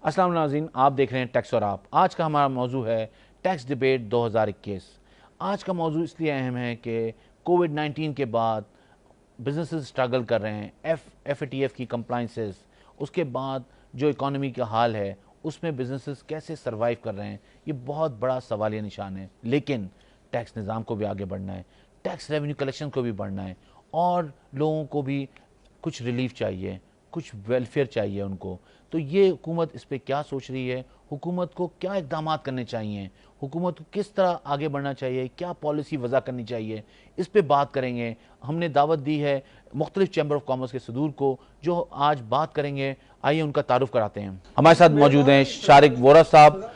अस्सलाम वालेकुम नाज़रीन, आप देख रहे हैं टैक्स और आप। आज का हमारा मौजू है टैक्स डिबेट 2021। आज का मौजू इसलिए अहम है कि कोविड-19 के बाद बिजनेसेस स्ट्रगल कर रहे हैं, एफ ए टी एफ की कंप्लाइंसेस, उसके बाद जो इकॉनमी का हाल है उसमें बिजनेसेस कैसे सरवाइव कर रहे हैं, ये बहुत बड़ा सवालिया निशान है। लेकिन टैक्स निज़ाम को भी आगे बढ़ना है, टैक्स रेवेन्यू कलेक्शन को भी बढ़ना है और लोगों को भी कुछ रिलीफ चाहिए, कुछ वेलफेयर चाहिए उनको। तो ये हुकूमत इस पर क्या सोच रही है, हुकूमत को क्या इकदाम करने चाहिए, हुकूमत को किस तरह आगे बढ़ना चाहिए, क्या पॉलिसी वज़ा करनी चाहिए, इस पे बात करेंगे। हमने दावत दी है मुख्तलिफ चैम्बर ऑफ कॉमर्स के सदूर को जो आज बात करेंगे। आइए उनका तारुफ कराते हैं। हमारे साथ मौजूद हैं शारिक वोरा साहब,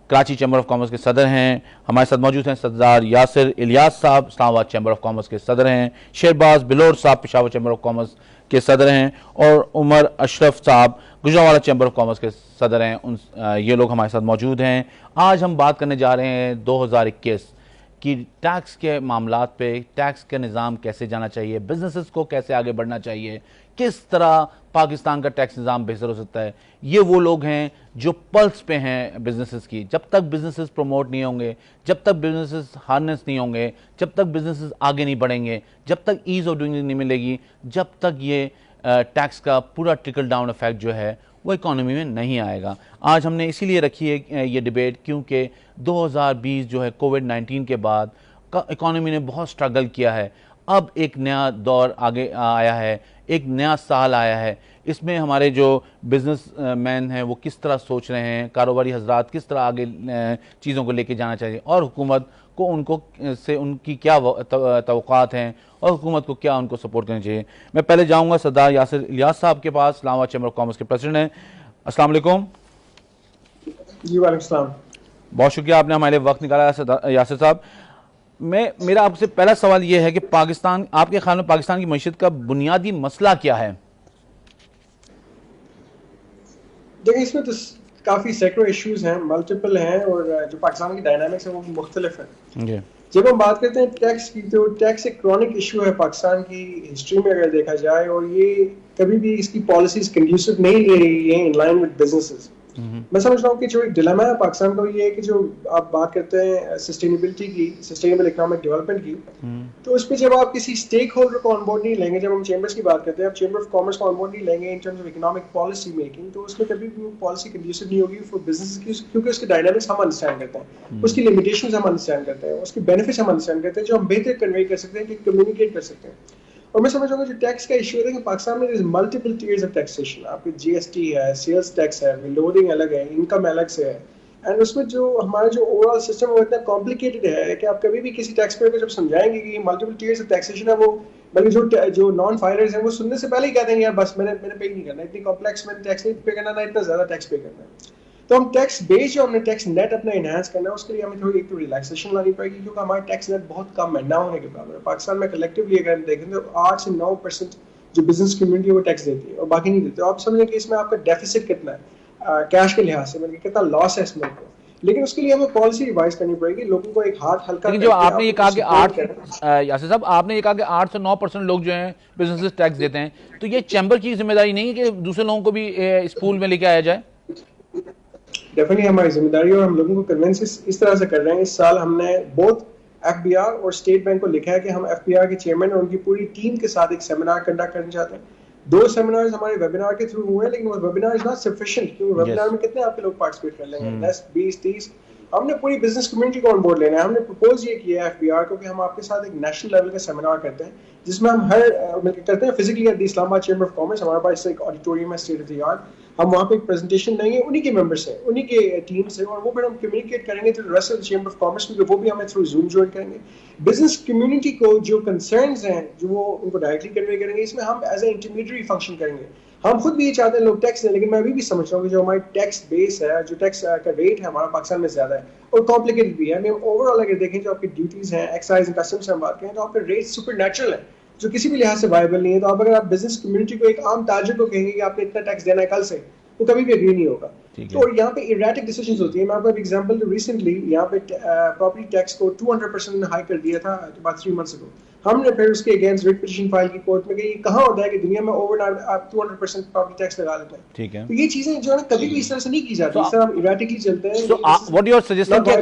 कराची चैम्बर ऑफ कॉमर्स के सदर हैं। हमारे साथ मौजूद हैं सरदार यासिर इलियास साहब, इस्लामाबाद चैम्बर ऑफ कॉमर्स के सदर हैं। शहबाज बिलोर साहब, पेशावर चैम्बर ऑफ कॉमर्स के सदर हैं। और उमर अशरफ साहब, गुजरांवाला चैम्बर ऑफ कॉमर्स के सदर हैं। ये लोग हमारे साथ मौजूद हैं। आज हम बात करने जा रहे हैं 2021 कि टैक्स के मामलात पे टैक्स का निज़ाम कैसे जाना चाहिए, बिजनेसेस को कैसे आगे बढ़ना चाहिए, किस तरह पाकिस्तान का टैक्स निज़ाम बेहतर हो सकता है। ये वो लोग हैं जो पल्स पे हैं बिजनेसेस की। जब तक बिजनेसेस प्रमोट नहीं होंगे, जब तक बिजनेसेस हार्नेस नहीं होंगे, जब तक बिजनेसेस आगे नहीं बढ़ेंगे, जब तक ईज ऑफ डूइंग नहीं मिलेगी, जब तक ये टैक्स का पूरा ट्रिकल डाउन इफेक्ट जो है वो इकोनॉमी में नहीं आएगा। आज हमने इसीलिए रखी है ये डिबेट क्योंकि 2020 जो है कोविड-19 के बाद का इकोनॉमी ने बहुत स्ट्रगल किया है। अब एक नया दौर आगे आया है, एक नया साल आया है। इसमें हमारे जो बिजनेस मैन हैं वो किस तरह सोच रहे हैं, कारोबारी हजरात किस तरह आगे चीज़ों को लेके जाना चाहिए और हुकूमत को उनको से उनकी क्या तवक्कात हैं और हुकूमत को क्या उनको सपोर्ट करना चाहिए। मैं पहले जाऊंगा सरदार यासिर इलियास साहब के पास, इस्लामाबाद चैम्बर ऑफ कॉमर्स के प्रेसिडेंट हैं। अस्सलाम वालेकुम। जी वालेकुम सलाम। बहुत शुक्रिया, आपने हमारे लिए वक्त निकाला यासिर साहब। मेरा आपसे पहला सवाल यह है कि पाकिस्तान, आपके ख्याल में पाकिस्तान की मईशत का बुनियादी मसला क्या है? देखिए, इसमें तो काफ़ी सेक्टर इश्यूज हैं, मल्टीपल हैं और जो पाकिस्तान की डायनामिक्स है वो भी मुख्तलिफ है। जी। जब हम बात करते हैं टैक्स की, तो टैक्स एक क्रॉनिक इशू है पाकिस्तान की हिस्ट्री में अगर देखा जाए, और ये कभी भी इसकी पॉलिसीज कंड्यूसिव नहीं ले रही है इन लाइन विद बिजनेसेस। मैं समझ रहा हूँ कि जो एक डिलेमा है पाकिस्तान का ये है कि जो आप बात करते हैं सस्टेनेबिलिटी की, सस्टेनेबल इकोनॉमिक डेवलपमेंट की, तो उस पर जब आप किसी स्टेक होल्डर को ऑनबोर्ड नहीं लेंगे, जब हम चैम्बर्स की बात करते हैं, आप चैम्बर ऑफ कॉमर्स को ऑनबोर्ड नहीं लेंगे in terms of economic policy making, तो उसमें कभी भी वो पॉलिसी कंड्यूसिव नहीं होगी फॉर बिजनेस की, क्योंकि उसके डायनामिक्स हम अंडरस्टैंड करते हैं, उसकी लिमिटेशंस हम अंडरस्टैंड करते हैं, उसके बेनिफिट्स हम अंडरस्टैंड करते हैं, जो हम बेहतर कन्वे कर सकते हैं, कम्युनिकेट कर सकते हैं। और मैं समझ रहा हूँ जो टैक्स का इशू है कि पाकिस्तान में मल्टीपल टियर्स ऑफ टैक्सेशन, आपकी जीएसटी है, सेल्स टैक्स है, विंडोइंग अलग है, इनकम अलग से है, एंड उसमें जो हमारा जो ओवरऑल सिस्टम है वो इतना कॉम्प्लिकेटेड है कि आप कभी भी किसी टैक्स पेयर को जब समझाएंगे कि मल्टीपल टियर्स ऑफ टैक्सेशन है, वो बल्कि जो नॉन फाइलर्स हैं वो सुनने से पहले ही कहते हैं यार बस मैंने पे नहीं करना, इतनी कॉम्प्लेक्स मैंने टैक्स नहीं पे करना, ना इतना ज्यादा टैक्स पे करना है। तो हम टैक्स बेस जो हमने टैक्स नेट अपना इनहांस करना है, उसके लिए हमें थोड़ी एक तो रिलैक्सेशन लानी पड़ेगी, क्योंकि हमारा टैक्स नेट बहुत कम है, ना होने के बराबर है। पाकिस्तान में कलेक्टिवली अगर हम देखें तो 8 से 9% जो बिजनेस कम्युनिटी वो टैक्स देती है और बाकी नहीं देती। तो आप समझें कि इसमें आपका डेफिसिट कितना है कैश के लिहाज से, मतलब कितना लॉस है इस मुल्क को। लेकिन उसके लिए हमें पॉलिसी रिवाइज करनी पड़ेगी, लोगों को एक हाथ हल्का। लेकिन जो आपने ये कहा कि 8 यासिर साहब, आपने ये कहा कि 8 से 9% लोग जो हैं बिजनेसेस टैक्स देते हैं, तो ये चैम्बर की जिम्मेदारी नहीं है कि दूसरे लोगों को भी इस पूल में लेके आया जाए? डेफिनेटली हमारी जिम्मेदारी, और हम लोगों को कन्विंस इस तरह से कर रहे हैं। इस साल हमने बोथ एफबीआर और स्टेट बैंक को लिखा है कि हम एफबीआर के चेयरमैन और उनकी पूरी टीम के साथ एक सेमिनार कंडक्ट करना चाहते हैं। 2 सेमिनार्स हमारे वेबिनार के थ्रू हुए हैं, लेकिन वो वेबिनार इज नॉट सफिशिएंट, क्योंकि वेबिनार में कितने आपके लोग पार्टिसिपेट कर लेंगे, 10 20 30। हमने पूरी बिजनेस कम्युनिटी को ऑन बोर्ड लेना है। हमने प्रपोज ये किया है एफबीआर को कि हम आपके साथ एक नेशनल लेवल का सेमिनार करते हैं, जिसमें हम हर मिलकर करते हैं physically at the Islamabad chamber of commerce. हमारे पास एक ऑडिटोरियम है स्टेट ऑफ द आर्ट। हम वहाँ पे एक प्रेजेंटेशन देंगे उन्हीं के मेंबर से, उन्हीं के टीम से, और वो फिर हम कम्युनिकेट करेंगे तो rest of the chamber of commerce में, वो भी हमें थ्रू जूम ज्वाइन करेंगे। बिजनेस कम्युनिटी को जो कंसर्न्स हैं जो वो उनको डायरेक्टली कन्वे करेंगे। इसमें हम एज ए इंटरमीडिएटरी फंक्शन करेंगे। हम खुद भी ये चाहते हैं लोग टैक्स दें, लेकिन मैं अभी भी समझ रहा हूँ कि जो हमारी टैक्स बेस है, जो टैक्स का रेट है हमारा पाकिस्तान में ज्यादा है और कॉम्प्लिकेटेड भी है। मैं ओवरऑल अगर देखें जो आपकी ड्यूटीज हैं, एक्साइज एंड कस्टम्स से हम बात करें, तो आपके रेट सुपर नेचुरल है जो किसी भी लिहाज से वायबल नहीं है। तो आप अगर आप बिजनेस कम्युनिटी को, एक आम ताजिर को कहेंगे कि आपने इतना टैक्स देना है कल से, वो कभी भी एग्री नहीं होगा। तो और यहाँ पे इरेटिक डिसीजंस होती है। मैं आपको एक एग्जांपल दूं, रिसेंटली यहाँ पे प्रॉपर्टी टैक्स को 200% हाई कर दिया था about 3 months ago। हमने फिर उसके अगेंस्ट रिट पिटीशन फाइल की कोर्ट में कि ये कहाँ होता है कि दुनिया में ओवरनाइट आप 200% प्रॉपर्टी टैक्स लगा लेते हैं। ठीक है, तो ये चीजें जो है ना कभी भी इस तरह से नहीं की जाती, इस तरह हम इरेटिकली चलते हैं। So what you are suggesting कि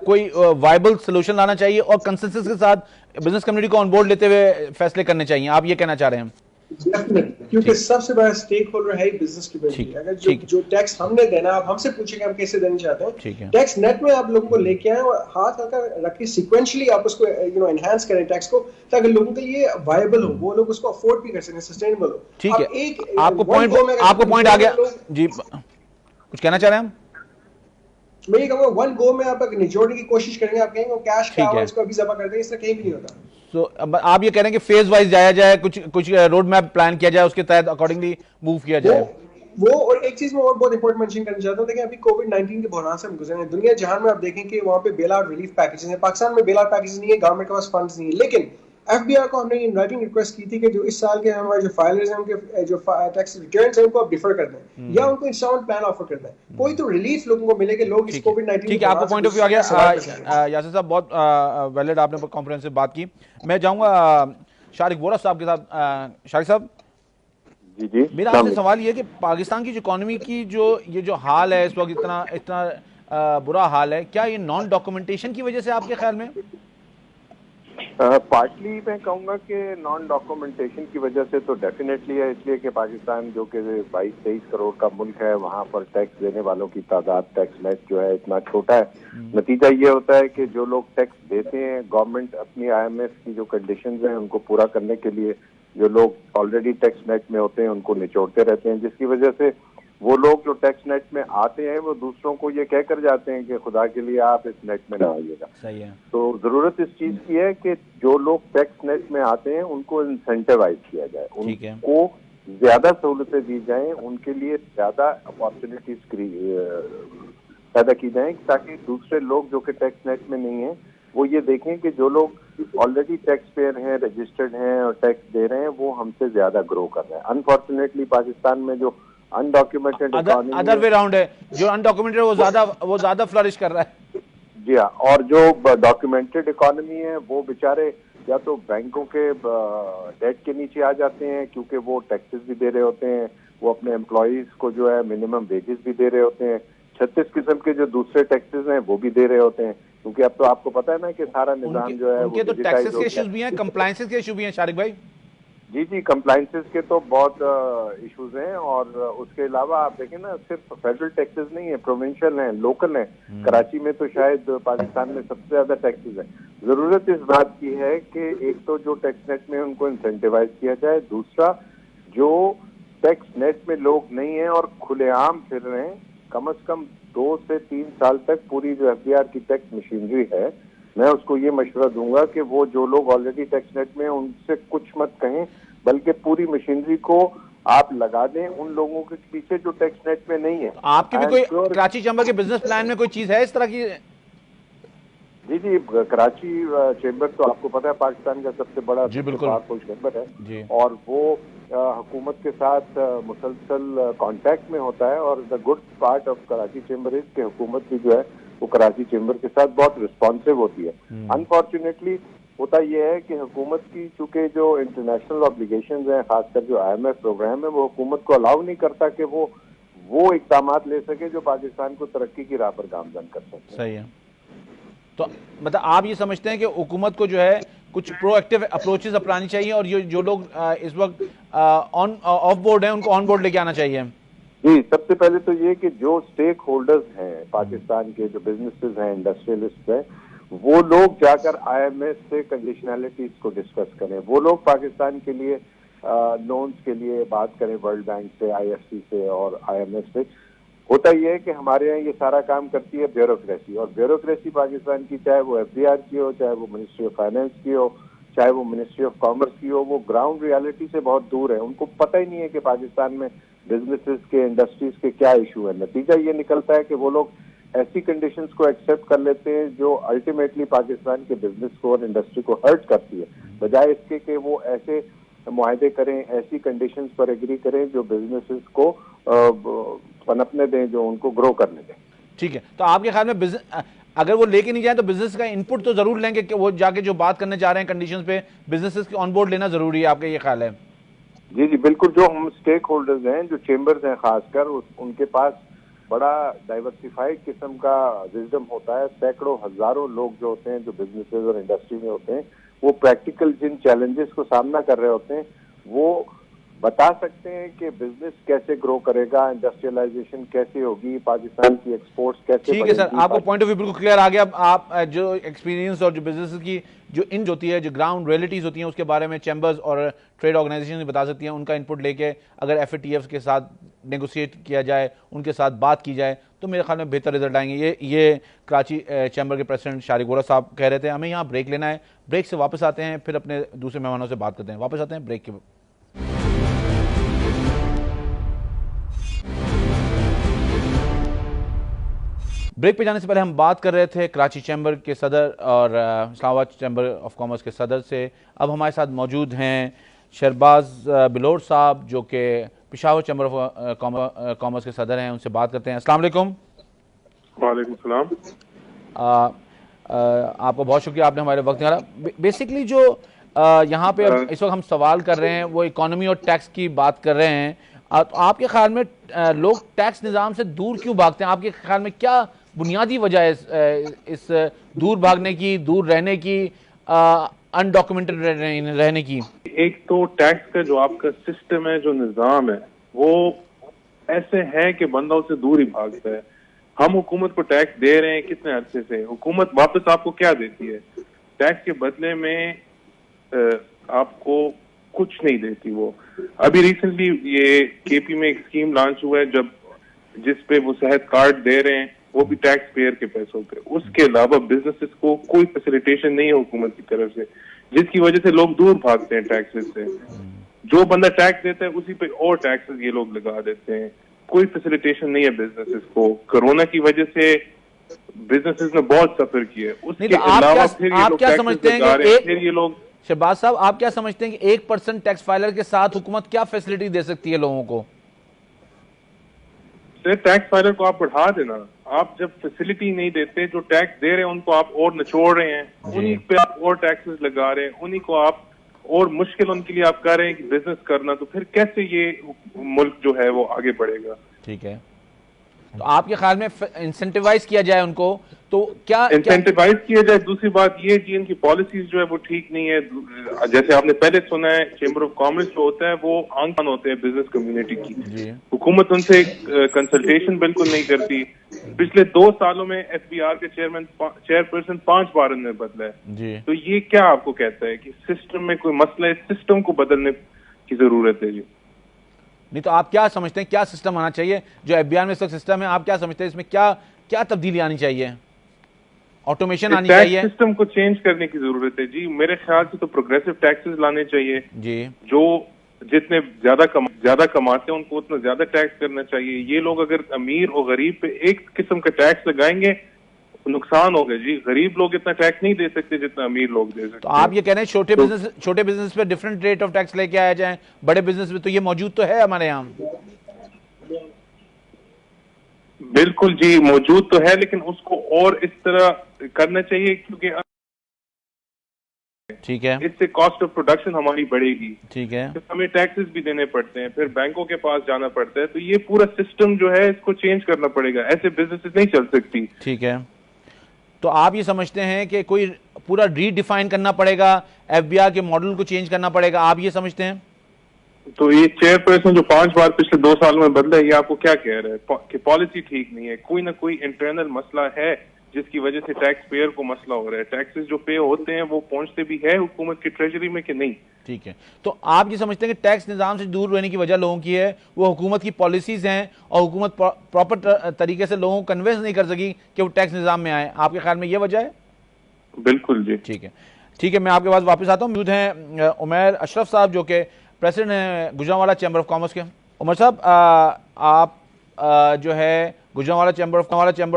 कोई वायबल सोल्यूशन लाना चाहिए और कंसेंसस के साथ बिजनेस कम्युनिटी को ऑन बोर्ड लेते हुए फैसले करने चाहिए, आप ये कहना चाह रहे हैं? डेफिनेटली, क्योंकि सबसे बड़ा स्टेक होल्डर है बिजनेस कम्युनिटी। अगर जो टैक्स हमने देना, आप हमसे पूछेंगे हम कैसे देना चाहते हैं। टैक्स नेट में आप लोगों को लेके आए और हाथ हल्का रख के सीक्वेंशियली आप उसको एनहांस करें टैक्स को, ताकि लोगों के लिए वायबल हो, वो लोग उसको अफोर्ड भी कर सकें, सस्टेनेबल हो। ठीक है, आपको पॉइंट आ गया जी, कुछ कहना चाह रहे हैं हम? मैं ये कहूँगा वन गो में आप निचोड़ने की कोशिश करेंगे, आप कहेंगे कैश का है इसको अभी जमा कर देंगे, इससे कहीं भी नहीं होता। तो अब आप ये कह रहे हैं कि फेज वाइज जाया जाए, कुछ रोड मैप प्लान किया जाए, उसके तहत अकॉर्डिंगली मूव किया जाए। वो और एक चीज मैं और बहुत इंपॉर्टेंट मेंशन करना चाहता हूँ, देखिए अभी कोविड-19 के बहरान से हम गुजरे हैं। दुनिया जहां में आप देखें कि वहां पे बेल आउट रिलीफ पैकेजेस हैं। पाकिस्तान में बेल आउट पैकेजेस नहीं है, गवर्नमेंट के पास फंड्स नहीं है। लेकिन एफबीआर को हमने इन राइटिंग रिक्वेस्ट की थी कि जो इस साल के हमारे जो फाइलर्स हैं उनके जो टैक्स रिटर्न्स हैं उनको आप डिफर कर दें या उनको इंस्टॉलमेंट प्लान ऑफर कर दें। कोई तो रिलीफ लोगों को मिले कि लोग इस कोविड-19 ठीक है, आपको पॉइंट ऑफ व्यू आ गया। यासिर साहब बहुत वैलिड, आपने कॉम्प्रिहेंसिव बात की। मैं जाऊंगा शारिक बोरा साहब के साथ। शारिक साहब जी, मेरा आपसे सवाल ये है कि पाकिस्तान की जो इकोनॉमी की जो हाल है इस वक्त, इतना बुरा हाल है, क्या ये नॉन डॉक्यूमेंटेशन की वजह से आपके ख्याल में? पार्टली मैं कहूँगा कि नॉन डॉक्यूमेंटेशन की वजह से तो डेफिनेटली है, इसलिए कि पाकिस्तान जो कि 22-23 करोड़ का मुल्क है, वहाँ पर टैक्स देने वालों की तादाद, टैक्स नेट जो है इतना छोटा है। नतीजा ये होता है कि जो लोग टैक्स देते हैं, गवर्नमेंट अपनी IMF की जो कंडीशंस हैं उनको पूरा करने के लिए जो लोग ऑलरेडी टैक्स नेट में होते हैं उनको निचोड़ते रहते हैं, जिसकी वजह से वो लोग जो टैक्स नेट में आते हैं वो दूसरों को ये कह कर जाते हैं कि खुदा के लिए आप इस नेट में ना आइएगा। सही है। तो जरूरत इस चीज की है कि जो लोग टैक्स नेट में आते हैं उनको इंसेंटिवाइज किया जाए, उनको ज्यादा सहूलतें दी जाएं, उनके लिए ज्यादा अपॉर्चुनिटीज पैदा की जाएं, ताकि दूसरे लोग जो कि टैक्स नेट में नहीं है वो ये देखें कि जो लोग ऑलरेडी टैक्स पेयर हैं, रजिस्टर्ड हैं और टैक्स दे रहे हैं वो हमसे ज्यादा ग्रो कर रहे हैं। अनफॉर्चुनेटली पाकिस्तान में जो undocumented economy other way round है, जो अनडॉक्यूमेंटेड वो ज्यादा फ्लरिश कर रहा है। जी हाँ, और जो डॉक्यूमेंटेड इकोनॉमी है वो बेचारे या तो बैंकों के डेट के नीचे आ जाते हैं क्योंकि वो टैक्सेस भी दे रहे होते हैं, वो अपने एम्प्लॉइज को जो है मिनिमम वेजेस भी दे रहे होते हैं, 36 किस्म के जो दूसरे टैक्सेस हैं वो भी दे रहे होते हैं, क्योंकि अब तो आपको पता है ना कि सारा निजाम जो है उनके तो टैक्सेस के इश्यूज भी हैं, कंप्लायंसेस के इशू भी हैं शारिक भाई। जी, कंप्लायंसेस के तो बहुत इश्यूज हैं, और उसके अलावा आप देखें ना, सिर्फ फेडरल टैक्सेस नहीं है, प्रोविंशियल हैं, लोकल हैं। कराची में तो शायद पाकिस्तान में सबसे ज्यादा टैक्सेस हैं। जरूरत इस बात की है कि एक तो जो टैक्स नेट में उनको इंसेंटिवाइज किया जाए, दूसरा जो टैक्स नेट में लोग नहीं है और खुलेआम फिर रहे हैं, कम से कम 2 से 3 साल तक पूरी जो एफबीआर की टैक्स मशीनरी है, मैं उसको ये मशवरा दूंगा कि वो जो लोग ऑलरेडी टैक्स नेट में उनसे कुछ मत कहें, बल्कि पूरी मशीनरी को आप लगा दें उन लोगों के पीछे जो टैक्स नेट में नहीं है। आपकी भी कोई कराची चैम्बर के बिजनेस प्लान में कोई चीज है इस तरह की? जी, कराची चैम्बर तो आपको पता है पाकिस्तान का सबसे बड़ा पावरफुल चैम्बर है और वो हुकूमत के साथ मुसलसल कांटेक्ट में होता है, और the good part of Karachi chamber is कि हुकूमत भी जो है वो कराची चैम्बर के साथ बहुत रिस्पॉन्सिव होती है। अनफॉर्चुनेटली होता यह है कि हुकूमत की चूंकि जो इंटरनेशनल ऑब्लिगेशंस हैं, खासकर जो IMF प्रोग्राम है, वो हुकूमत को अलाउ नहीं करता कि वो इकदाम ले सके जो पाकिस्तान को तरक्की की राह पर गामजन कर सके। सही है। तो मतलब आप ये समझते हैं कि हुकूमत को जो है कुछ प्रोएक्टिव अप्रोचेस अपनानी चाहिए और जो लोग इस वक्त ऑफ बोर्ड हैं उनको ऑन बोर्ड लेके आना चाहिए? जी, सबसे पहले तो ये कि जो स्टेक होल्डर्स हैं पाकिस्तान के, जो बिजनेसेस हैं, इंडस्ट्रियलिस्ट हैं, वो लोग जाकर IMF से कंडीशनैलिटीज को डिस्कस करें, वो लोग पाकिस्तान के लिए लोन्स के लिए बात करें वर्ल्ड बैंक से, IFC से और IMF से। होता यह है कि हमारे यहाँ ये सारा काम करती है ब्यूरोक्रेसी, और ब्यूरोक्रेसी पाकिस्तान की, चाहे वो FBR की हो, चाहे वो मिनिस्ट्री ऑफ फाइनेंस की हो, चाहे वो मिनिस्ट्री ऑफ कॉमर्स की हो, वो ग्राउंड रियलिटी से बहुत दूर है। उनको पता ही नहीं है कि पाकिस्तान में बिजनेसेस के, इंडस्ट्रीज के क्या इशू है। नतीजा ये निकलता है कि वो लोग ऐसी कंडीशंस को एक्सेप्ट कर लेते हैं जो अल्टीमेटली पाकिस्तान के बिजनेस को और इंडस्ट्री को हर्ट करती है, बजाय इसके कि वो ऐसे मुआहदे करें, ऐसी कंडीशंस पर एग्री करें जो बिजनेसेस को पनपने दें, जो उनको ग्रो करने दें। ठीक है, तो आपके ख्याल में बिजनेस अगर वो लेके नहीं जाए तो बिजनेस का इनपुट तो जरूर लेंगे कि वो जाके जो बात करने जा रहे हैं कंडीशंस पे बिजनेसेस के ऑन बोर्ड लेना जरूरी है, आपका ये ख्याल है? जी जी बिल्कुल, जो हम स्टेक होल्डर्स हैं, जो चेंबर्स हैं खासकर, उनके पास बड़ा डाइवर्सिफाइड किस्म का विजडम होता है। सैकड़ों हजारों लोग जो होते हैं, जो बिजनेसेस और इंडस्ट्री में होते हैं, वो प्रैक्टिकल जिन चैलेंजेस को सामना कर रहे होते हैं, वो बता सकते हैं कि बिजनेस कैसे ग्रो करेगा, इंडस्ट्रियलाइजेशन कैसे होगी, पाकिस्तान की एक्सपोर्ट्स कैसे ठीक है सर, बढ़ेगी। आपको पॉइंट ऑफ व्यू बिल्कुल क्लियर आ गया। अब आप जो एक्सपीरियंस और जो बिजनेस की जो इंज होती है, जो ग्राउंड रियलिटीज होती हैं, उसके बारे में चैम्बर्स और ट्रेड ऑर्गेनाइजेशन बता सकती हैं। उनका इनपुट लेके अगर FATF के साथ नेगोशिएट किया जाए, उनके साथ बात की जाए, तो मेरे ख्याल में बेहतर रिजल्ट आएंगे। ये कराची चैम्बर के प्रेसिडेंट शारिक वोरा साहब कह रहे थे। हमें यहाँ ब्रेक लेना है, ब्रेक से वापस आते हैं, फिर अपने दूसरे मेहमानों से बात करते हैं। वापस आते हैं ब्रेक के। ब्रेक पे जाने से पहले हम बात कर रहे थे कराची चैम्बर के सदर और इस्लामाबाद चैम्बर ऑफ कॉमर्स के सदर से। अब हमारे साथ मौजूद हैं शहबाज बिलोट साहब, जो कि पेशावर चैम्बर ऑफ कॉमर्स के सदर हैं। उनसे बात करते हैं। अस्सलाम वालेकुम। वालेकुम सलाम। आपको बहुत शुक्रिया, आपने हमारे वक्त निकाला। बेसिकली जो यहाँ पे इस वक्त हम सवाल कर रहे हैं वो इकोनॉमी और टैक्स की बात कर रहे हैं। तो आपके ख्याल में लोग टैक्स निज़ाम से दूर क्यों भागते हैं? आपके ख्याल में क्या बुनियादी वजह है इस दूर भागने की, दूर रहने की, अनडॉक्यूमेंटेड रहने की? एक तो टैक्स का जो आपका सिस्टम है, जो निज़ाम है, वो ऐसे है कि बंदा उससे दूर ही भागता है। हम हुकूमत को टैक्स दे रहे हैं कितने अरसे से, हुकूमत वापस आपको क्या देती है? टैक्स के बदले में आपको कुछ नहीं देती वो। अभी रिसेंटली ये KP में एक स्कीम लॉन्च हुआ है, जब जिसपे वो सेहत कार्ड दे रहे हैं, वो भी टैक्स पेयर के पैसों पे। उसके अलावा बिजनेसेस को कोई फैसिलिटेशन नहीं है हुकूमत की तरफ से, जिसकी वजह से लोग दूर भागते हैं टैक्सेस से। जो बंदा टैक्स देता है उसी पे और टैक्सेस ये लोग लगा देते हैं। कोई फैसिलिटेशन नहीं है बिजनेसेस को। कोरोना की वजह से बिजनेसेस ने बहुत सफर किया। उसके अलावा फिर ये लोग टैक्सेस लगा रहे हैं। फिर ये लोग, शहबाज साहब, आप क्या समझते हैं कि 1% टैक्स फाइलर के साथ हुकूमत क्या फैसिलिटी दे सकती है लोगों को? टैक्स फाइलर को आप बढ़ा देना। आप जब फैसिलिटी नहीं देते, जो टैक्स दे रहे हैं उनको आप और निचोड़ रहे हैं, उन्हीं पे आप और टैक्सेस लगा रहे हैं, उन्हीं को आप और मुश्किल उनके लिए आप कह रहे हैं कि बिजनेस करना, तो फिर कैसे ये मुल्क जो है वो आगे बढ़ेगा? ठीक है, तो आपके ख्याल में इंसेंटिवाइज किया जाए उनको, तो क्या इंसेंटिवाइज किया जाए? दूसरी बात ये जी, इनकी पॉलिसीज जो है वो ठीक नहीं है। जैसे आपने पहले सुना है, चेंबर ऑफ कॉमर्स जो होता है वो आंकन होते हैं बिजनेस कम्युनिटी की। हुकूमत उनसे कंसल्टेशन बिल्कुल नहीं करती। पिछले 2 सालों में FBR के चेयरपर्सन 5 बार ने बदला है। तो ये क्या आपको कहता है कि सिस्टम में कोई मसला है? सिस्टम को बदलने की जरूरत है जी। नहीं तो आप क्या समझते हैं, क्या सिस्टम आना चाहिए? जो FBR में इस वक्त सिस्टम है, आप क्या समझते हैं इसमें क्या क्या तब्दीली आनी चाहिए? ऑटोमेशन आनी चाहिए? सिस्टम को चेंज करने की जरूरत है जी। मेरे ख्याल से तो प्रोग्रेसिव टैक्सेस लाने चाहिए जी। जो जितने ज्यादा कमाते हैं उनको उतना ज्यादा टैक्स करना चाहिए। ये लोग अगर अमीर और गरीब पे एक किस्म का टैक्स लगाएंगे, नुकसान होगा जी। गरीब लोग इतना टैक्स नहीं दे सकते जितना अमीर लोग दे सकते। तो आप ये कह रहे हैं छोटे बिजनेस पे डिफरेंट रेट ऑफ टैक्स लेके आया जाए, बड़े बिजनेस पे तो ये मौजूद तो है हमारे यहाँ। बिल्कुल जी, मौजूद तो है, लेकिन उसको और इस तरह करना चाहिए, क्योंकि ठीक है, इससे कॉस्ट ऑफ प्रोडक्शन हमारी बढ़ेगी। ठीक है, तो हमें टैक्सेस भी देने पड़ते हैं, फिर बैंकों के पास जाना पड़ता है। तो ये पूरा सिस्टम जो है इसको चेंज करना पड़ेगा। ऐसे बिजनेसेस नहीं चल सकती। ठीक है, तो आप ये समझते हैं कि कोई पूरा रीडिफाइन करना पड़ेगा, FBR के मॉडल को चेंज करना पड़ेगा, आप ये समझते हैं? तो ये चेयरपर्सन जो 5 बार पिछले 2 सालों में बदला है, ये आपको क्या कह रहा है कि पॉलिसी ठीक नहीं है? कोई ना कोई इंटरनल मसला है जिसकी वजह से टैक्स पेयर को मसला हो रहा है। टैक्सेस जो पे होते हैं वो पहुंचते भी है हुकूमत की ट्रेजरी में कि नहीं? ठीक है, तो आप ये समझते हैं कि टैक्स निज़ाम से दूर रहने की वजह लोगों की है, वो हुकूमत की पॉलिसीज हैं और हुकूमत प्रॉपर तरीके से लोगों को कन्विंस नहीं कर सकी कि वो टैक्स निज़ाम में आए। आपके ख्याल में ये वजह है? बिल्कुल जी। ठीक है, ठीक है, मैं आपके पास वापस आता हूँ। मौजूद हैं उमर अशरफ साहब, जो कि प्रेसिडेंट हैं गुजरांवाला चैम्बर ऑफ कॉमर्स के। उमर साहब, आप जो है गुजरांवाला चैम्बर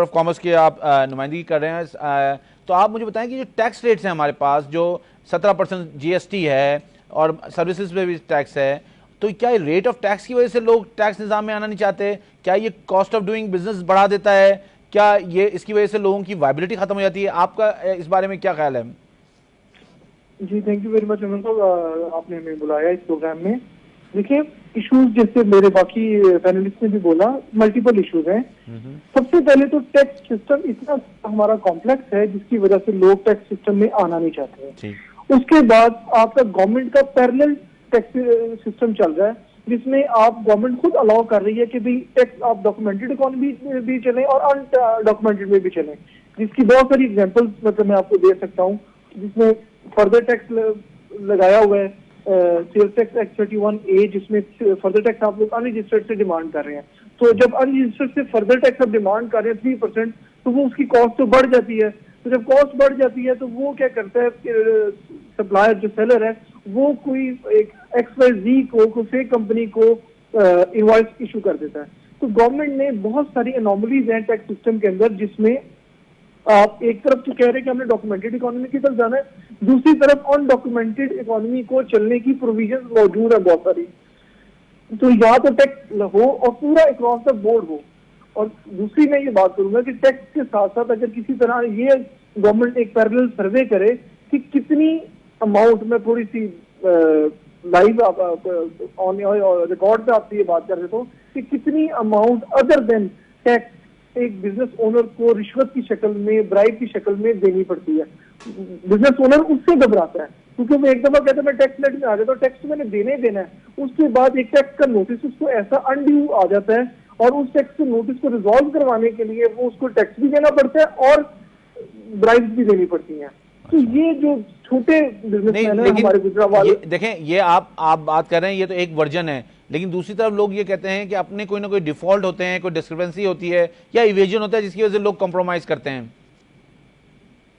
ऑफ कॉमर्स की आप नुमाइंदगी कर रहे हैं, तो आप मुझे बताएं कि जो टैक्स रेट्स हैं हमारे पास, जो 17% GST है, और सर्विसेज पे भी टैक्स है, तो क्या रेट ऑफ टैक्स की वजह से लोग टैक्स निज़ाम में आना नहीं चाहते? क्या ये कॉस्ट ऑफ डूइंग बिजनेस बढ़ा देता है? क्या ये इसकी वजह से लोगों की वायबिलिटी खत्म हो जाती है? आपका इस बारे में क्या ख्याल है? जी थैंक यू वेरी मच अमन साहब, आपने हमें बुलाया इस प्रोग्राम में। देखिए इश्यूज जैसे मेरे बाकी पैनलिस्ट ने भी बोला, मल्टीपल इश्यूज हैं। सबसे पहले तो टैक्स सिस्टम इतना हमारा कॉम्प्लेक्स है जिसकी वजह से लोग टैक्स सिस्टम में आना नहीं चाहते हैं। उसके बाद आपका गवर्नमेंट का पैरेलल टैक्स सिस्टम चल रहा है जिसमें आप गवर्नमेंट खुद अलाउ कर रही है कि भाई टैक्स आप डॉक्यूमेंटेड इकोनॉमी भी चलें और अनडॉक्यूमेंटेड में भी चलें, जिसकी बहुत सारी एग्जांपल्स मतलब मैं आपको दे सकता हूँ, जिसमें फर्दर टैक्स लगाया हुआ है सेल्स टैक्स एक्ट 31A, जिसमें फर्दर टैक्स आप लोग अनरजिस्टर्ड से डिमांड कर रहे हैं। तो जब अनरजिस्टर्ड से फर्दर टैक्स आप डिमांड कर रहे हैं 3%, तो वो उसकी कॉस्ट तो बढ़ जाती है। तो जब कॉस्ट बढ़ जाती है तो वो क्या करता है, सप्लायर जो सेलर है वो कोई एक XYZ को फेक कंपनी को इनवॉइस इशू कर देता है। तो गवर्नमेंट ने बहुत सारी एनोमलीज हैं टैक्स सिस्टम के अंदर, जिसमें आप एक तरफ तो कह रहे हैं कि हमने डॉक्यूमेंटेड इकोनॉमी की तरफ जाना है, दूसरी तरफ अनडॉक्यूमेंटेड इकोनॉमी को चलने की प्रोविजन मौजूद है बहुत सारी। तो या तो टैक्स हो और पूरा अक्रॉस द बोर्ड हो। और दूसरी मैं ये बात करूंगा कि टैक्स के साथ साथ अगर किसी तरह ये गवर्नमेंट एक पैरेलल सर्वे करे कि कितनी अमाउंट में, थोड़ी सी लाइव ऑन रिकॉर्ड पे आपसे ये बात कर रहे हो कि कितनी अमाउंट अदर देन टैक्स एक बिजनेस ओनर को रिश्वत की शक्ल में, ब्राइब की शक्ल में देनी पड़ती है। बिजनेस ओनर उससे घबराता है क्योंकि वो एक दफा कहता है मैं टैक्स लेट में आ जाता हूँ, टैक्स तो मैंने देना ही देना है। उसके बाद एक टैक्स का नोटिस उसको ऐसा अनड्यू आ जाता है और उस टैक्स के नोटिस को रिजॉल्व करवाने के लिए वो उसको टैक्स भी देना पड़ता है और ब्राइब्स भी देनी पड़ती हैं। तो ये जो छोटे बिजनेसमैन है हमारे गुजरात वाले, देखें ये आप बात कर रहे हैं, ये तो एक वर्जन है, लेकिन दूसरी तरफ लोग ये कहते हैं कि अपने कोई ना कोई डिफॉल्ट होते हैं, कोई डिस्क्रिपेंसी होती है या इवेजन होता है जिसकी वजह से लोग कॉम्प्रोमाइज करते हैं।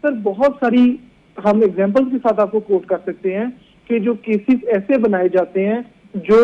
सर बहुत सारी हम एग्जांपल्स के साथ आपको कोट कर सकते हैं कि जो केसेस ऐसे बनाए जाते हैं जो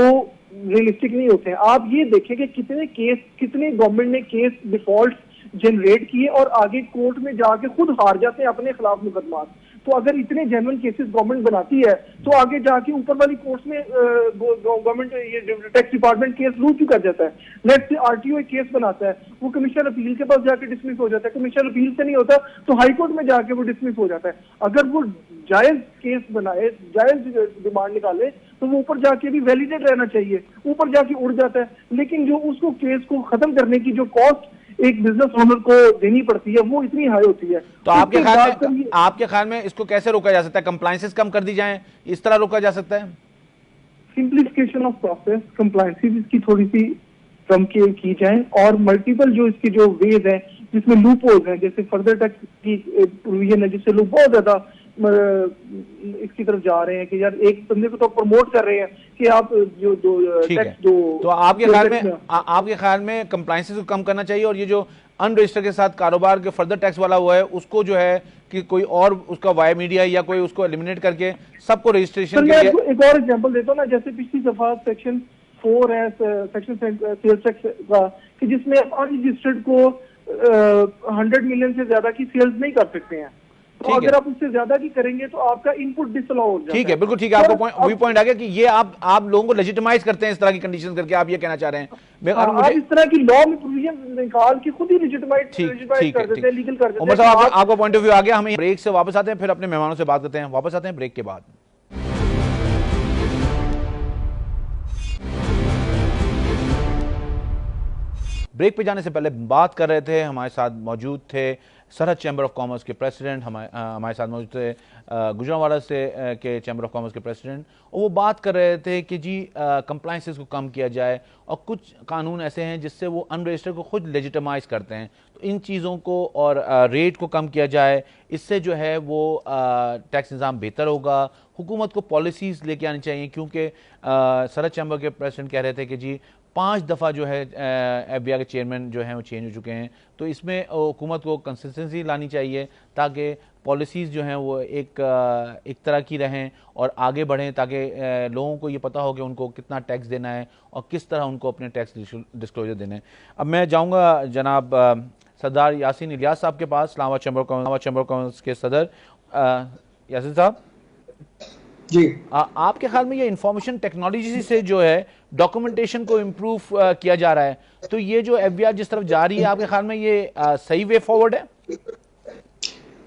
रियलिस्टिक नहीं होते हैं। आप ये देखें कि कितने गवर्नमेंट ने केस डिफॉल्ट जनरेट किए और आगे कोर्ट में जाके खुद हार जाते हैं अपने खिलाफ मुकदमा। तो अगर इतने जेन्युइन केसेस गवर्नमेंट बनाती है तो आगे जाके ऊपर वाली कोर्ट में गवर्नमेंट ये टैक्स डिपार्टमेंट केस लूज क्यों कर जाता है। लेट्स से आरटीओ एक केस बनाता है, वो कमिश्नर अपील के पास जाके डिसमिस हो जाता है, कमिश्नर अपील से नहीं होता तो हाई कोर्ट में जाके वो डिसमिस हो जाता है। अगर वो जायज केस बनाए, जायज डिमांड निकाले तो वो ऊपर जाके भी वैलिडेट रहना चाहिए, ऊपर जाके उड़ जाता है। लेकिन जो उसको केस को खत्म करने की जो कॉस्ट एक बिजनेस ओनर को देनी पड़ती है वो इतनी हाई होती है। तो आपके ख्याल में इसको कैसे रोका जा सकता है? कंप्लायंसेस कम कर दी जाएं, इस तरह रोका जा सकता है? सिंप्लीफिकेशन ऑफ प्रोसेस, कंप्लायंसेस इसकी थोड़ी सी कम की जाए और मल्टीपल जो इसके जो वेज हैं जिसमें लूप होल्स हैं, जैसे फर्दर टैक्स की प्रोविजन है जिससे लोग बहुत ज्यादा इसकी तरफ जा रहे हैं कि यार एक बंदे को तो प्रमोट कर रहे हैं कि आप जो टैक्स दो। तो आपके ख्याल में कंप्लायंसेस को कम करना चाहिए और ये जो अनरजिस्टर्ड के साथ कारोबार के फर्दर टैक्स वाला हुआ है उसको जो है कि कोई और उसका वाई मीडिया या कोई उसको एलिमिनेट करके सबको रजिस्ट्रेशन के लिए। एक और एग्जांपल देता हूँ ना, जैसे पिछली दफा सेक्शन 4 है सेक्शन सेल्स टैक्स का कि जिसमें अनरजिस्टर्ड को 100 मिलियन से ज्यादा की सेल्स नहीं कर सकते हैं। तो अगर आप उससे ज्यादा की करेंगे तो आपका इनपुट डिसअलाउ हो जाता है। ठीक है, बिल्कुल ठीक है, आपको वही पॉइंट आ गया कि ये आप लोगों को लेजिटिमाइज करते हैं इस तरह की कंडीशन करके, आप ये कहना चाह रहे हैं। आप इस तरह की लॉ में प्रोविजन निकाल के खुद ही लेजिटिमाइज कर देते हैं, लीगल कर देते हैं। उमर साहब आपका पॉइंट ऑफ व्यू आ गया। हम ब्रेक से वापस आते हैं, फिर अपने मेहमानों से बात करते हैं। वापस आते हैं ब्रेक के बाद। ब्रेक पे जाने से पहले बात कर रहे थे, हमारे साथ मौजूद थे सरहद चैम्बर ऑफ कॉमर्स के प्रेसिडेंट, हमारे साथ मौजूद थे गुजरांवाला से के चैम्बर ऑफ कॉमर्स के प्रेसिडेंट, और वो बात कर रहे थे कि जी कंप्लायंसेस को कम किया जाए और कुछ कानून ऐसे हैं जिससे वो अनरजिस्टर्ड को खुद लेजिटिमाइज करते हैं, तो इन चीज़ों को और रेट को कम किया जाए। इससे जो है वो टैक्स निज़ाम बेहतर होगा। हुकूमत को पॉलिसीज़ लेके आनी चाहिए क्योंकि सरहद चैम्बर के प्रेसिडेंट कह रहे थे कि जी 5 दफ़ा जो है FBI के चेयरमैन जो हैं वो चेंज हो चुके हैं, तो इसमें हुकूमत को कंसिस्टेंसी लानी चाहिए ताकि पॉलिसीज़ जो हैं वो एक तरह की रहें और आगे बढ़ें, ताकि लोगों को ये पता हो कि उनको कितना टैक्स देना है और किस तरह उनको अपने टैक्स डिस्क्लोजर देने हैं। अब मैं जाऊँगा जनाब सरदार यासीन इलियास साहब के पास, इस्लामाबाद चैम्बर ऑफ कॉमर्स के सदर। यासीन साहब जी आपके ख्याल में ये इंफॉर्मेशन टेक्नोलॉजी से जो है डॉक्यूमेंटेशन को इम्प्रूव किया जा रहा है, तो ये जो एफबीआर जिस तरफ जा रही है, आपके ख्याल में ये सही वे फॉरवर्ड है?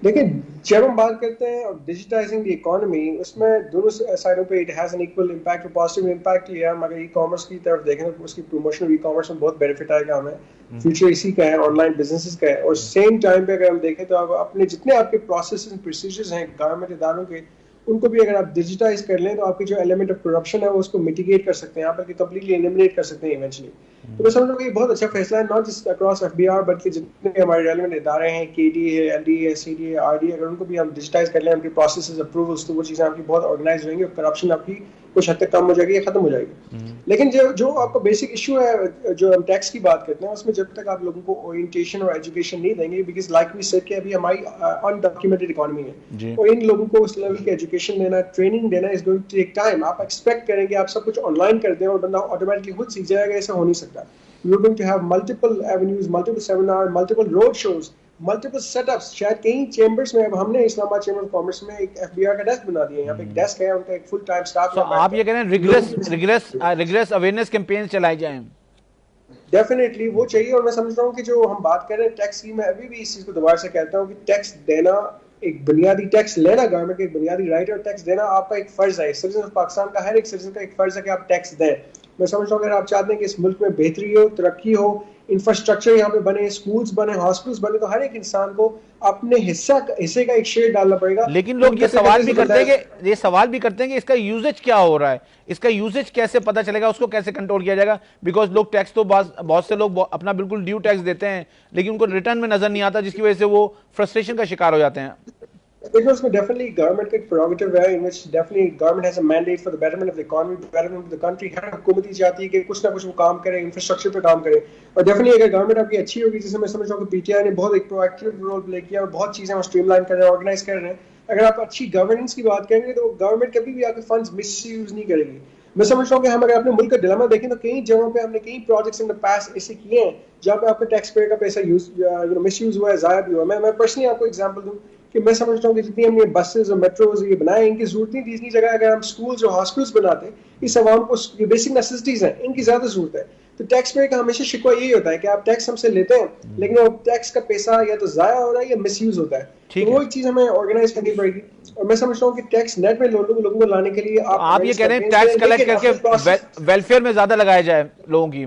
देखिए, जब हम बात करते हैं डिजिटाइजिंग द इकोनॉमी, उसमें दोनों साइडों पे it has an equal impact और पॉजिटिव इम्पैक्ट लिया है। मगर ई कॉमर्स की तरफ देखें तो उसकी प्रमोशन ई कॉमर्स में बहुत बेनिफिट आएगा हमें। फ्यूचर इसी का है, ऑनलाइन बिजनेसेस का है। और सेम टाइम पे अगर हम देखें तो अपने जितने आपके प्रोसेस एंड प्रोसीजर्स हैं गवर्नमेंट इदारों के, उनको भी अगर आप डिजिटाइज कर लें तो आपकी जो एलिमेंट ऑफ करप्शन है वो उसको मिटिगेट कर सकते हैं, यहाँ पर कंप्लीटली एलिमिनेट कर सकते हैं इवेंचुअली। तो मैं समझ रहा हूँ कि बहुत अच्छा फैसला है, नॉट जस्ट अक्रॉस एफबीआर बल्कि जितने हमारे रेलेवेंट इदारे हैं, केडी है, एलडी है, सीडी है, आरडी, अगर उनको भी हम डिजिटाइज कर लें उनकी प्रोसेसेस अप्रूवल्स, तो वो चीज़ें आपकी बहुत ऑर्गेनाइज होंगी और करप्शन आपकी कुछ हद तक कम हो जाएगी या खत्म हो जाएगी। लेकिन जो आपका बेसिक इशू है, जो हम टैक्स की बात करते हैं, उसमें जब तक आप लोगों को ओरिएंटेशन और एजुकेशन नहीं देंगे, बिकॉज लाइक वी सेड कि अभी हमारी अनडॉक्यूमेंटेड इकोनॉमी है और इन लोगों को उस लेवल की एजुकेशन देना, ट्रेनिंग देना is going to take time. आप एक्सपेक्ट करेंगे आप सब कुछ ऑनलाइन कर दें और बंदा ऑटोमेटिकली खुद सीख जाएगा, ऐसा हो नहीं सकता। We're going to have multiple avenues, multiple seminar, multiple road shows, multiple setups। शायद कई चेंबर्स में, अब हमने इस्लामाबाद चेंबर ऑफ कॉमर्स में एक एफबीआर का डेस्क बना दिया है, यहाँ पे एक डेस्क है, उनका एक फुल टाइम स्टाफ है। आप ये कह रहे हैं रिग्रेस अवेयरनेस कैंपेन चलाई जाए? डेफिनेटली वो चाहिए। और मैं समझ रहा हूँ कि जो हम बात कर रहे हैं टैक्स की, मैं अभी भी इस चीज को दोबारा से कहता हूँ कि टैक्स देना एक बुनियादी, टैक्स लेना गवर्नमेंट का एक बुनियादी राइट है और टैक्स देना आपका एक फर्ज है। सिटीजन ऑफ पाकिस्तान का हर एक सिटीजन का एक फर्ज है कि आप टैक्स दें। मैं समझ रहा हूँ अगर आप चाहते हैं कि इस मुल्क में बेहतरी हो, तरक्की हो, इंफ्रास्ट्रक्चर यहाँ पे बने, स्कूल्स बने, हॉस्पिटल्स बने, तो हर एक इंसान को अपने हिस्से का एक शेयर डालना पड़ेगा। लेकिन लोग ये सवाल भी करते हैं कि इसका यूजेज क्या हो रहा है, इसका यूजेज कैसे पता चलेगा, उसको कैसे कंट्रोल किया जाएगा? बिकॉज लोग टैक्स तो बहुत से लोग अपना बिल्कुल ड्यू टैक्स देते हैं लेकिन उनको रिटर्न में नजर नहीं आता, जिसकी वजह से वो फ्रस्ट्रेशन का शिकार हो जाते हैं। Because definitely government का prerogative है, in which definitely government has a mandate for the betterment of the economy, betterment of the country। हर हुकूमत ही चाहती है कि कुछ ना कुछ वो काम करे, इंफ्रास्ट्रक्चर पे काम करे। और डेफिनेटली अगर गवर्नमेंट आपकी अच्छी होगी, जैसे मैं समझ रहा हूँ कि पीटीआई ने बहुत एक प्रोएक्टिव रोल प्ले किया और बहुत चीजें स्ट्रीमलाइन कर रहे हैं, ऑर्गेनाइज कर रहे हैं। अगर आप अच्छी गवर्नेंस की बात करेंगे तो गवर्नमेंट कभी भी आपके फंड्स मिसयूज नहीं करेगी। मैं समझ रहा हूँ कि हम अगर अपने मुल्क का डिलेमा देखें तो कई जगहों पे हमने कई प्रोजेक्ट्स इन द पास्ट ऐसे किए हैं जहाँ पे आपके टैक्स पेयर का पैसा मिसयूज हुआ है, जाया भी हुआ है। मैं पर्सनली आपको एग्जांपल दूं कि मैं समझता हूँ कि जितनी हमने बसेस और मेट्रोज ये बनाए, इनकी जरूरत नहीं थी। इतनी जगह अगर हम स्कूल्स और हॉस्पिटल्स बनाते, इस आवाम को ये बेसिक नेसेसिटीज हैं, इनकी ज्यादा जरूरत है। तो टैक्स पेयर का हमेशा शिकवा यही होता है कि आप टैक्स हमसे लेते हैं लेकिन वो टैक्स का पैसा या तो जाया हो रहा है या मिसयूज होता है। तो वो एक चीज हमें ऑर्गेनाइज करनी पड़ेगी। और मैं समझता हूँ कि टैक्स नेट में लोगों को लाने के लिए आप ये कह रहे हैं टैक्स कलेक्ट करके वेलफेयर में ज्यादा लगाया जाए लोगों की।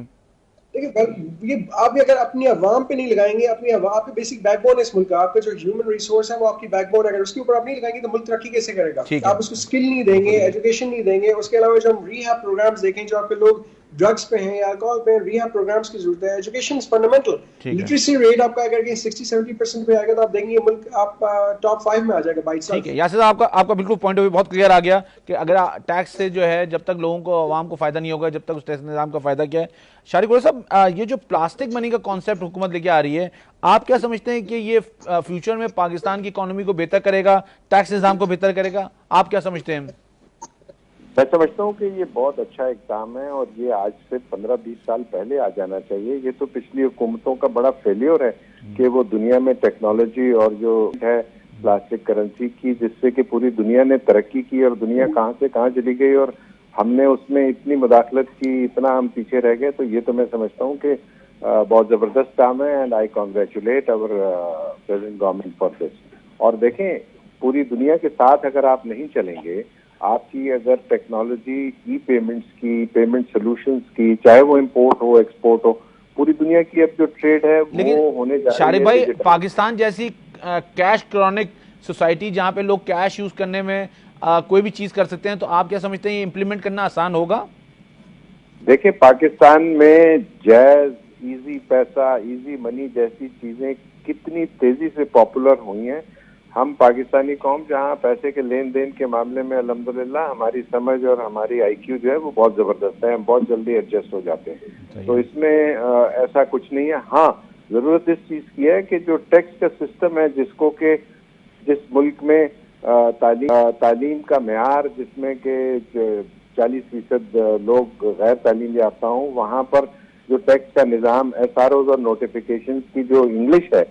देखिए, ये आप अगर अपनी आवाम पे नहीं लगाएंगे, अपनी आपके बेसिक बैकबोन है इस मुल्क का, आपका जो ह्यूमन रिसोर्स है वो आपकी बैकबोन है, अगर उसके ऊपर आप नहीं लगाएंगे तो मुल्क तरक्की कैसे करेगा? आप उसको स्किल नहीं देंगे, एजुकेशन नहीं देंगे। उसके अलावा जो हम रिहैब प्रोग्राम्स देखें, जो आपके लोग ड्रग्स पे हैं या अल्कोहल पे हैं, रिहैब प्रोग्राम्स की जरूरत है। Education is fundamental. Literacy rate आपका अगर 60-70% पे आएगा तो आप देखेंगे मुल्क आप टॉप 5 में आ जाएगा बाई साल। ठीक है, यासिर साहब आपका बिल्कुल पॉइंट ऑफ व्यू बहुत क्लियर आ गया कि अगर टैक्स से जो है जब तक लोगों को, आवाम को फायदा नहीं होगा, जब तक उस टैक्स निजाम का फायदा क्या है। शारिक गोयल साहब, ये जो प्लास्टिक मनी का कॉन्सेप्ट हुकूमत लेके आ रही है, आप क्या समझते हैं कि ये फ्यूचर में पाकिस्तान की इकोनॉमी को बेहतर करेगा, टैक्स निजाम को बेहतर करेगा? आप क्या समझते हैं? मैं समझता हूँ कि ये बहुत अच्छा इक़दाम है और ये आज से 15-20 साल पहले आ जाना चाहिए। ये तो पिछली हुकूमतों का बड़ा फेलियर है कि वो दुनिया में टेक्नोलॉजी और जो है प्लास्टिक करेंसी की, जिससे कि पूरी दुनिया ने तरक्की की और दुनिया कहाँ से कहाँ चली गई और हमने उसमें इतनी मुदाखलत की, इतना हम पीछे रह गए। तो ये तो मैं समझता हूँ कि बहुत जबरदस्त काम है and I congratulate our present government for this. और देखें, पूरी दुनिया के साथ अगर आप नहीं चलेंगे, आपकी अगर टेक्नोलॉजी ई पेमेंट्स की, पेमेंट सॉल्यूशंस की, चाहे वो इंपोर्ट हो एक्सपोर्ट हो, पूरी दुनिया की अब जो ट्रेड है वो होने जा रही है। शारिक भाई, पाकिस्तान जैसी कैश क्रॉनिक सोसाइटी जहां पे लोग कैश यूज करने में कोई भी चीज कर सकते हैं, तो आप क्या समझते हैं ये इंप्लीमेंट करना आसान होगा? देखिए, पाकिस्तान में जैज, इजी पैसा, इजी मनी जैसी चीजें कितनी तेजी से पॉपुलर हुई हैं। हम पाकिस्तानी कौम जहां पैसे के लेन देन के मामले में अल्हम्दुलिल्लाह हमारी समझ और हमारी आईक्यू जो है वो बहुत जबरदस्त है, हम बहुत जल्दी एडजस्ट हो जाते हैं। तो इसमें ऐसा कुछ नहीं है। हाँ, जरूरत इस चीज की है कि जो टैक्स का सिस्टम है, जिसको के जिस मुल्क में तालीम का मेयार जिसमें के 40% लोग गैर तालीम याफ्ता हों, वहां पर जो टैक्स का निजाम, एसआरओज और नोटिफिकेशन की जो इंग्लिश है,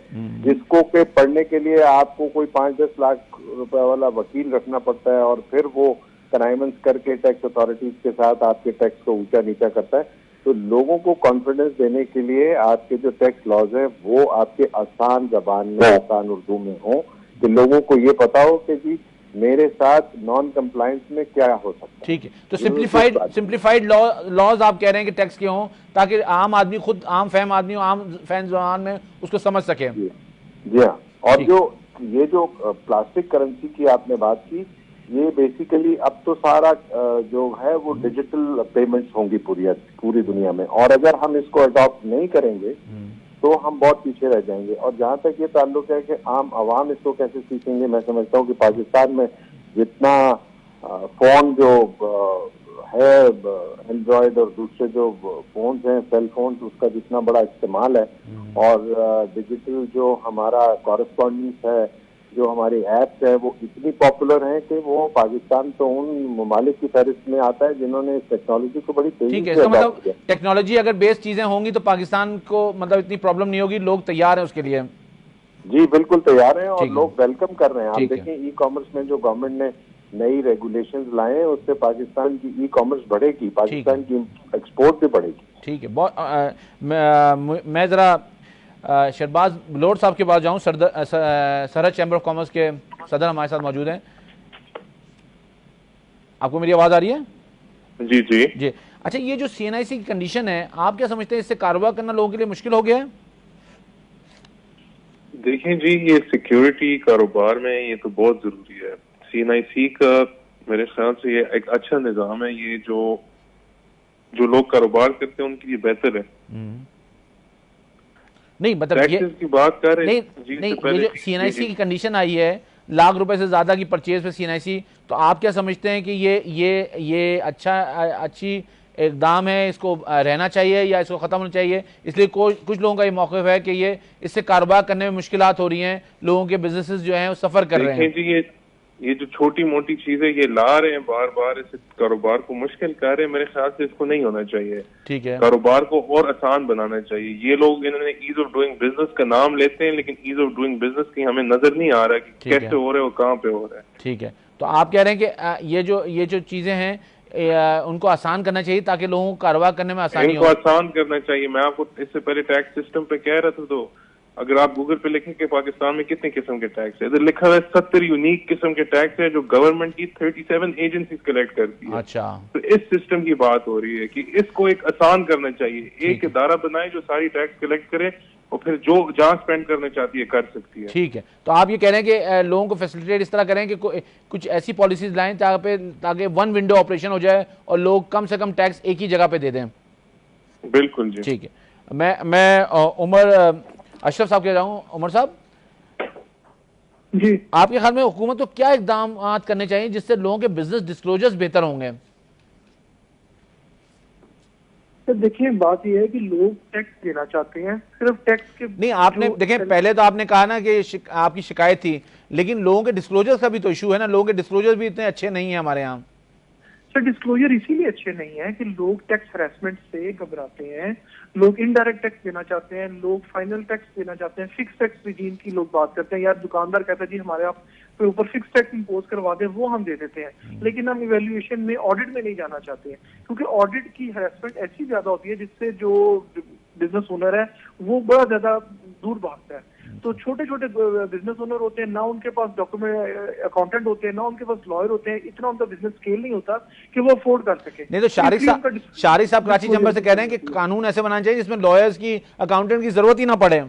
जिसको के पढ़ने के लिए आपको कोई 5-10 लाख रुपए वाला वकील रखना पड़ता है और फिर वो कनाइमेंस करके टैक्स अथॉरिटीज के साथ आपके टैक्स को ऊंचा नीचा करता है। तो लोगों को कॉन्फिडेंस देने के लिए आपके जो टैक्स लॉज है वो आपके आसान जबान में, आसान उर्दू में हो, कि लोगों को ये पता हो कि जी मेरे साथ नॉन कंप्लायंस में क्या हो सकता है। ठीक है, तो सिंप्लीफाइड लॉज आप कह रहे हैं कि टैक्स के हों, ताकि आम आदमी खुद, आम फहम आदमी हो, आम फैन जबान में उसको समझ सके। जी हाँ। और जो प्लास्टिक करेंसी की आपने बात की, ये बेसिकली अब तो सारा जो है वो डिजिटल पेमेंट्स होंगी पूरी दुनिया में, और अगर हम इसको अडॉप्ट नहीं करेंगे तो हम बहुत पीछे रह जाएंगे। और जहां तक ये ताल्लुक है कि आम आवाम इसको कैसे सीखेंगे, मैं समझता हूँ कि पाकिस्तान में जितना फोन जो है एंड्रॉयड और दूसरे जो फोन्स हैं, सेल फोन्स, उसका जितना बड़ा इस्तेमाल है, और डिजिटल जो हमारा कॉरेस्पॉन्डेंस है, जो हमारी ऐप्स है, वो इतनी पॉपुलर हैं कि वो पाकिस्तान तो उन ममालिक की फहरिस्त में आता है जिन्होंने इस टेक्नोलॉजी को बड़ी तेजी से मतलब टेक्नोलॉजी अगर बेस्ड चीजें होंगी तो पाकिस्तान को मतलब इतनी प्रॉब्लम नहीं होगी, लोग तैयार हैं उसके लिए। जी बिल्कुल तैयार हैं, और लोग वेलकम कर रहे हैं। आप देखें ई कॉमर्स में जो गवर्नमेंट ने नई रेगुलेशंस लाए हैं, उससे पाकिस्तान की ई कॉमर्स बढ़ेगी, पाकिस्तान की एक्सपोर्ट भी बढ़ेगी। ठीक है, बहुत मैं जरा शहबाज बलोच साहब के पास जाऊं। सरहद चैम्बर ऑफ कॉमर्स के सदर हमारे साथ मौजूद हैं। आपको मेरी आवाज आ रही है? जी जी जी। अच्छा, ये जो CNIC की कंडीशन है, आप क्या समझते हैं, इससे कारोबार करना लोगों के लिए मुश्किल हो गया है? देखें जी, ये सिक्योरिटी कारोबार में ये तो बहुत जरूरी है। CNIC का मेरे ख्याल से ये एक अच्छा निजाम है। ये जो लोग कारोबार करते हैं उनके लिए बेहतर है। नहीं मतलब ये की बात कर रहे हैं। नहीं, ये जो CNIC की कंडीशन आई है, लाख रुपए से ज्यादा की परचेज पे CNIC, तो आप क्या समझते हैं कि ये अच्छी इकदाम है, इसको रहना चाहिए या इसको खत्म होना चाहिए? इसलिए कुछ लोगों का ये मौक़िफ़ है कि इससे कारोबार करने में मुश्किलात हो रही हैं, लोगों के बिजनेसेस जो हैं वो सफर कर रहे हैं। जी, ये जो छोटी मोटी चीजें ये ला रहे हैं बार बार, इस कारोबार को मुश्किल कर रहे हैं। मेरे ख्याल से इसको नहीं होना चाहिए। ठीक है, कारोबार को और आसान बनाना चाहिए। ये लोग इन्होंने ईज ऑफ डूइंग बिजनेस का नाम लेते हैं, लेकिन ईज ऑफ डूइंग बिजनेस की हमें नजर नहीं आ रहा कि कैसे हो रहा है और कहाँ पे हो रहा है। ठीक है, तो आप कह रहे हैं कि ये जो चीजें हैं उनको आसान करना चाहिए ताकि लोगों को कारोबार करने में आसानी हो। इनको आसान करना चाहिए। मैं आपको इससे पहले टैक्स सिस्टम पे कह रहा था, तो अगर आप गूगल पे लिखें कि पाकिस्तान में कितने किस्म के टैक्स है, इधर लिखा है 70 यूनिक किस्म के टैक्स है जो गवर्नमेंट की 37 एजेंसीज कलेक्ट करती है। अच्छा, तो इस सिस्टम की बात हो रही है कि इसको एक आसान करना चाहिए। एक इदारा बनाए जो सारी टैक्स कलेक्ट करे और फिर जो जहां स्पेंड करना चाहती है कर सकती है। ठीक है, तो आप ये कह रहे हैं कि लोगों को फैसिलिटेट इस तरह करें कि कुछ ऐसी पॉलिसीज लाएं ताकि वन विंडो ऑपरेशन हो जाए और लोग कम से कम टैक्स एक ही जगह पे दे दें। बिल्कुल जी। ठीक है, मैं उमर अशरफ साहब के जाऊं। उमर साहब जी, आपके ख्याल में हुकूमत को क्या इकदाम करने चाहिए जिससे लोगों के बिजनेस डिस्क्लोजर्स बेहतर होंगे? तो देखिए, बात यह है कि लोग टैक्स देना चाहते हैं, सिर्फ टैक्स के नहीं, आपने देखें पहले तो आपने कहा ना कि आपकी शिकायत थी, लेकिन लोगों के डिस्क्लोजर्स का भी तो इशू है ना। लोगों के डिस्क्लोजर भी इतने अच्छे नहीं है हमारे यहाँ। सर, डिस्क्लोजर इसीलिए अच्छे नहीं है कि लोग टैक्स हरासमेंट से घबराते हैं, लोग इनडायरेक्ट टैक्स देना चाहते हैं, लोग फाइनल टैक्स देना चाहते हैं, फिक्स टैक्स रिजीम की लोग बात करते हैं। यार दुकानदार कहता है जी हमारे आप पे ऊपर फिक्स टैक्स इंपोज करवा दें, वो हम दे देते हैं, लेकिन हम इवेल्युएशन में, ऑडिट में नहीं जाना चाहते हैं, क्योंकि ऑडिट की हरासमेंट ऐसी ज्यादा होती है जिससे जो बिजनेस ओनर है वो बड़ा ज्यादा दूर भागता है। तो छोटे छोटे बिजनेस ओनर होते हैं ना, उनके पास डॉक्यूमेंट अकाउंटेंट होते हैं ना, उनके पास लॉयर होते हैं, इतना उनका बिजनेस स्केल नहीं होता कि वो अफोर्ड कर सके। नहीं तो शारिक साहब कराची चैम्बर से कह रहे हैं कि कानून ऐसे बनाना चाहिए जिसमें लॉयर्स की, अकाउंटेंट की जरूरत ही ना पड़े।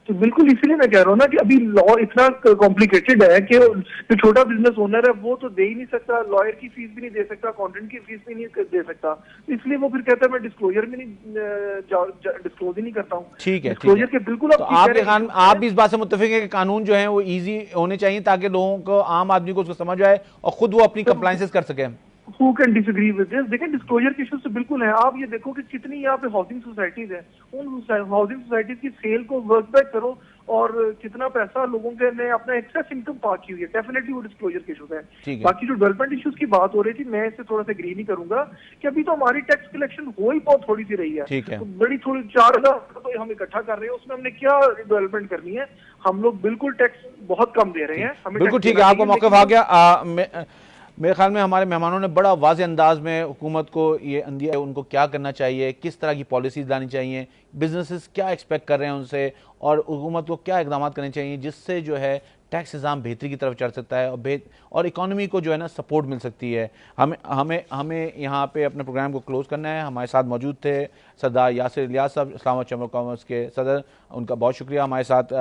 तो बिल्कुल इसीलिए मैं कह रहा हूँ ना कि अभी लॉ इतना कॉम्प्लिकेटेड है कि जो छोटा बिजनेस ओनर है वो तो दे ही नहीं सकता, लॉयर की फीस भी नहीं दे सकता, अकाउंटेंट की फीस भी नहीं दे सकता, इसलिए वो फिर कहता है मैं डिस्क्लोजर में नहीं डिस्क्लोज ही नहीं करता हूँ। ठीक है, डिस्क्लोजर के बिल्कुल आप भी इस बात से मुत्तफिक है कि कानून जो है वो इजी होने चाहिए ताकि लोगों को, आम आदमी को उसको समझ आए और खुद वो अपनी कंप्लायंसेस कर सके। Who can disagree with this? देखिए, डिस्क्लोजर के इश्यूज तो बिल्कुल है। आप ये देखो कि कितनी यहाँ पे हाउसिंग सोसाइटीज हैं, उन हाउसिंग सोसाइटीज की सेल को वर्क बैक करो और कितना पैसा लोगों के ने अपना एक्सेस इनकम पा की हुई है, डेफिनेटली वो डिस्क्लोजर के इश्यूज है। बाकी जो डेवलपमेंट इश्यूज की बात हो रही थी, मैं इससे थोड़ा सा एग्री नहीं करूंगा कि अभी तो हमारी टैक्स कलेक्शन हो ही बहुत थोड़ी सी रही है। तो बड़ी थोड़ी 4000 तो हम इकट्ठा कर रहे हैं, उसमें हमने क्या डेवलपमेंट करनी है? हम लोग बिल्कुल टैक्स बहुत कम दे रहे हैं। बिल्कुल ठीक है, आपको मौका आ गया। मेरे ख्याल में हमारे मेहमानों ने बड़ा वाज़े अंदाज में हुकूमत को ये दिया, उनको क्या करना चाहिए, किस तरह की पॉलिसीज़ लानी चाहिए, बिजनेसेस क्या एक्सपेक्ट कर रहे हैं उनसे, और हुकूमत को क्या इकदाम करने चाहिए जिससे जो है टैक्स निज़ाम बेहतरी की तरफ चढ़ सकता है और इकॉनमी को जो है ना सपोर्ट मिल सकती है। हमें हमें हमें यहाँ पे अपने प्रोग्राम को क्लोज़ करना है। हमारे साथ मौजूद थे सरदार यासिर इलियास साहब, इस्लामाबाद चैम्बर ऑफ कॉमर्स के सदर, उनका बहुत शुक्रिया। हमारे साथ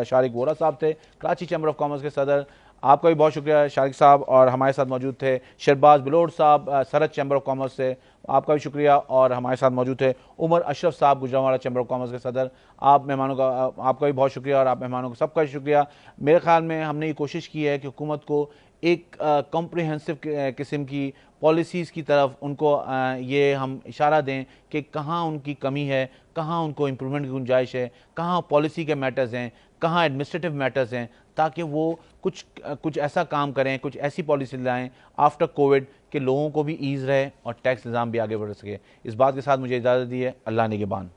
शारिक वोरा साहब थे, कराची चैम्बर ऑफ कॉमर्स के सदर, आपका भी बहुत शुक्रिया शारिक साहब। और हमारे साथ मौजूद थे शहबाज बिलोट साहब, सरहद चैम्बर ऑफ कॉमर्स से, आपका भी शुक्रिया। और हमारे साथ मौजूद थे उमर अशरफ साहब, गुजरांवाला चैम्बर ऑफ कॉमर्स के सदर, आप मेहमानों का आपका भी बहुत शुक्रिया और आप मेहमानों को सबका शुक्रिया। मेरे ख्याल में हमने ये कोशिश की है कि हुकूमत को एक कॉम्प्रिहेंसिव किस्म की पॉलिसीज़ की तरफ उनको ये हम इशारा दें कि कहाँ उनकी कमी है, कहाँ उनको इम्प्रूवमेंट की गुंजाइश है, कहाँ पॉलिसी के मैटर्स हैं, कहाँ एडमिनिस्ट्रेटिव मैटर्स हैं, ताकि वो कुछ ऐसा काम करें, कुछ ऐसी पॉलिसी लाएं आफ्टर कोविड कि लोगों को भी ईज़ रहे और टैक्स निज़ाम भी आगे बढ़ सके। इस बात के साथ मुझे इजाज़त दी है। अल्लाह निगहबान।